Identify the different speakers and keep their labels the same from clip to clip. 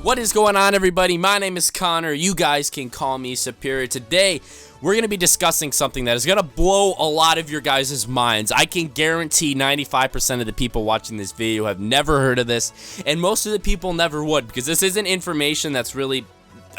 Speaker 1: What is going on, everybody? My name is Connor. You guys can call me Superior. Today, we're going to be discussing something that is going to blow a lot of your guys' minds. I can guarantee 95% of the people watching this video have never heard of this, and most of the people never would, because this isn't information that's really...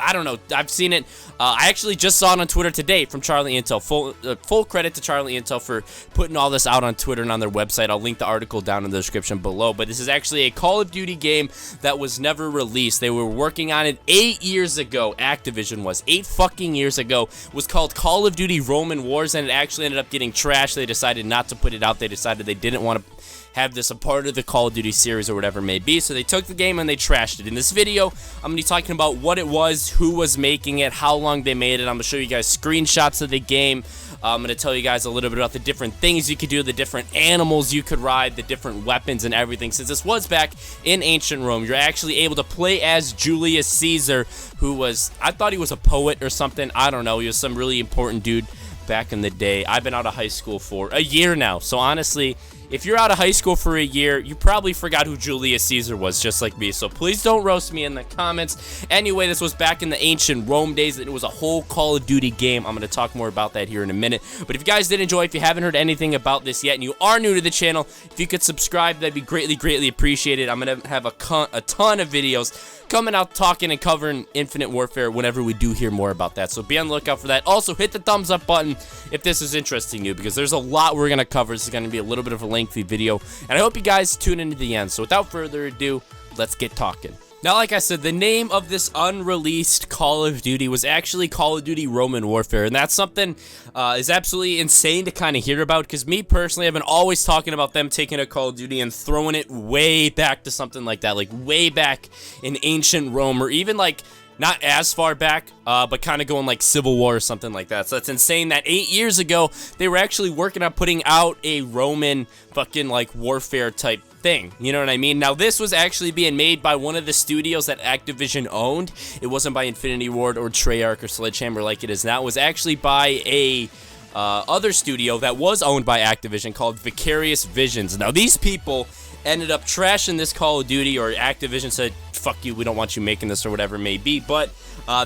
Speaker 1: I don't know. I've seen it. I actually just saw it on Twitter today from Charlie Intel. Full credit to Charlie Intel for putting all this out on Twitter and on their website. I'll link the article down in the description below. But this is actually a Call of Duty game that was never released. They were working on it 8 years ago. Activision was 8 fucking years ago. It was called Call of Duty Roman Wars, and it actually ended up getting trashed. They decided not to put it out. They decided they didn't want to have this a part of the Call of Duty series or whatever it may be. So they took the game and they trashed it. In this video, I'm going to be talking about what it was, who was making it, how long they made it. I'm going to show you guys screenshots of the game. I'm going to tell you guys a little bit about the different things you could do, the different animals you could ride, the different weapons and everything. Since this was back in ancient Rome, you're actually able to play as Julius Caesar, who was, I thought he was a poet or something. I don't know. He was some really important dude back in the day. I've been out of high school for a year now. So honestly, if you're out of high school for a year, you probably forgot who Julius Caesar was, just like me. So please don't roast me in the comments. Anyway, this was back in the ancient Rome days. It was a whole Call of Duty game. I'm going to talk more about that here in a minute. But if you guys did enjoy, if you haven't heard anything about this yet and you are new to the channel, if you could subscribe, that'd be greatly appreciated. I'm going to have a ton of videos coming out talking and covering Infinite Warfare whenever we do hear more about that. So be on the lookout for that. Also, hit the thumbs up button if this is interesting you, because there's a lot we're going to cover. This is going to be a little bit of a lengthy video, and I hope you guys tune into the end. So without further ado, let's get talking. Now, like I said, the name of this unreleased Call of Duty was actually Call of Duty Roman Warfare, and that's something is absolutely insane to kind of hear about, because me personally, I've been always talking about them taking a Call of Duty and throwing it way back to something like that, like way back in ancient Rome, or even like not as far back, but kind of going like Civil War or something like that. So that's insane that 8 years ago, they were actually working on putting out a Roman fucking like warfare type thing, you know what I mean? Now, this was actually being made by one of the studios that Activision owned. It wasn't by Infinity Ward or Treyarch or Sledgehammer like it is now. It was actually by a other studio that was owned by Activision called Vicarious Visions. Now, these people ended up trashing this Call of Duty, or Activision said, fuck you, we don't want you making this, or whatever it may be. But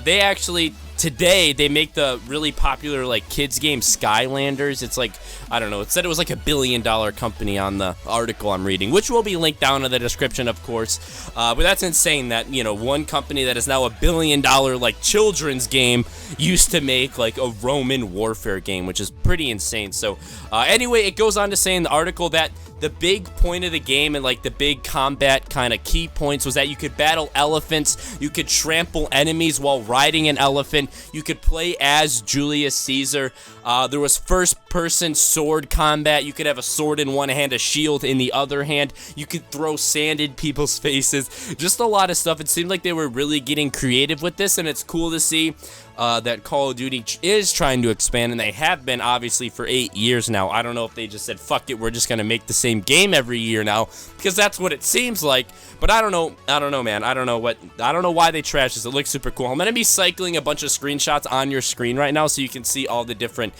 Speaker 1: they actually, today, they make the really popular like kids game Skylanders. It's like, I don't know, it said it was like $1 billion company on the article I'm reading, which will be linked down in the description, of course. But that's insane that, you know, one company that is now $1 billion like children's game used to make like a Roman warfare game, which is pretty insane. So anyway, it goes on to say in the article that the big point of the game and like the big combat kind of key points was that you could battle elephants, you could trample enemies while riding an elephant, you could play as Julius Caesar, there was first-person sword combat, you could have a sword in one hand, a shield in the other hand, you could throw sand in people's faces, just a lot of stuff. It seemed like they were really getting creative with this, and it's cool to see that Call of Duty is trying to expand, and they have been obviously for 8 years now. I don't know if they just said, fuck it, we're just gonna make the same game every year now, because that's what it seems like. But I don't know, man. I don't know why they trashed this. It looks super cool. I'm gonna be cycling a bunch of screenshots on your screen right now so you can see all the different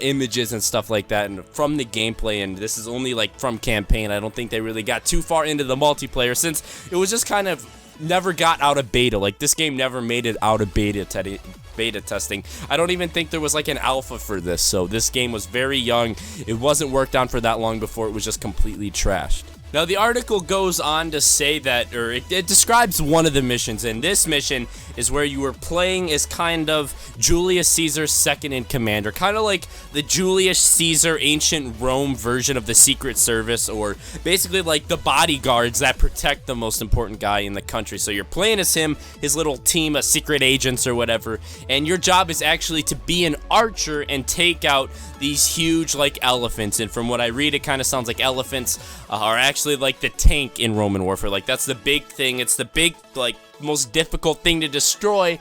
Speaker 1: images and stuff like that, and from the gameplay. And this is only like from campaign. I don't think they really got too far into the multiplayer, since it was just kind of never got out of beta. Like, this game never made it out of beta testing. I don't even think there was like an alpha for this, so this game was very young. It wasn't worked on for that long before it was just completely trashed. Now, the article goes on to say that, or it describes one of the missions, and this mission is where you were playing as kind of Julius Caesar's second-in-command, or kind of like the Julius Caesar ancient Rome version of the Secret Service, or basically like the bodyguards that protect the most important guy in the country. So you're playing as him, his little team of secret agents or whatever, and your job is actually to be an archer and take out these huge like elephants. And from what I read, it kind of sounds like elephants are actually like the tank in Roman warfare. Like, that's the big thing. It's the big, like, most difficult thing to destroy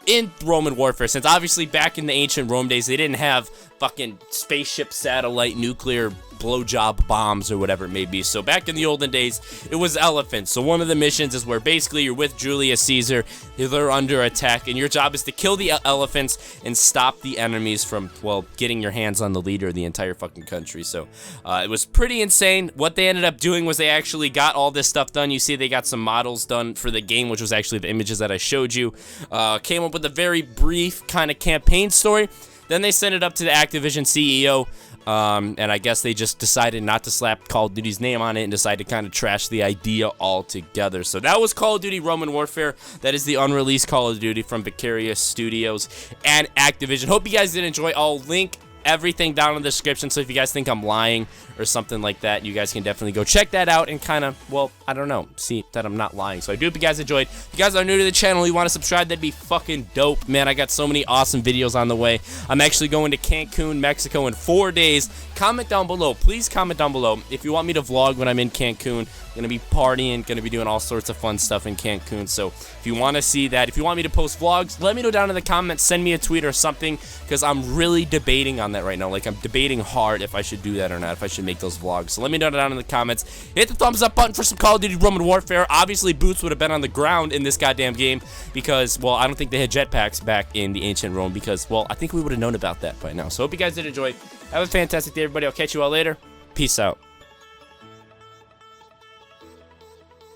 Speaker 1: in Roman warfare, since obviously back in the ancient Rome days, they didn't have fucking spaceship, satellite, nuclear blowjob bombs or whatever it may be. So back in the olden days, it was elephants. So one of the missions is where basically you're with Julius Caesar, they're under attack, and your job is to kill the elephants and stop the enemies from, well, getting your hands on the leader of the entire fucking country. So it was pretty insane. What they ended up doing was they actually got all this stuff done. You see they got some models done for the game, which was actually the images that I showed you. Came up with a very brief kind of campaign story. Then they sent it up to the Activision CEO, and I guess they just decided not to slap Call of Duty's name on it and decided to kind of trash the idea altogether. So that was Call of Duty Roman Warfare. That is the unreleased Call of Duty from Vicarious Studios and Activision. Hope you guys did enjoy. I'll link everything down in the description, so if you guys think I'm lying or something like that, you guys can definitely go check that out and kind of, well, I don't know, see that I'm not lying. So I do hope you guys enjoyed. If you guys are new to the channel, you want to subscribe, that'd be fucking dope. Man, I got so many awesome videos on the way. I'm actually going to Cancun, Mexico in 4 days. Comment down below, please comment down below if you want me to vlog when I'm in Cancun. I'm gonna be partying, gonna be doing all sorts of fun stuff in Cancun. So if you want to see that, if you want me to post vlogs, let me know down in the comments, send me a tweet or something, because I'm really debating on that right now. Like, I'm debating hard if I should do that or not, if I should make those vlogs. So let me know down in the comments. Hit the thumbs up button for some Call of Duty Roman Warfare. Obviously, boots would have been on the ground in this goddamn game because, well, I don't think they had jetpacks back in the ancient Rome because, well, I think we would have known about that by now. So hope you guys did enjoy. Have a fantastic day, everybody. I'll catch you all later. Peace out.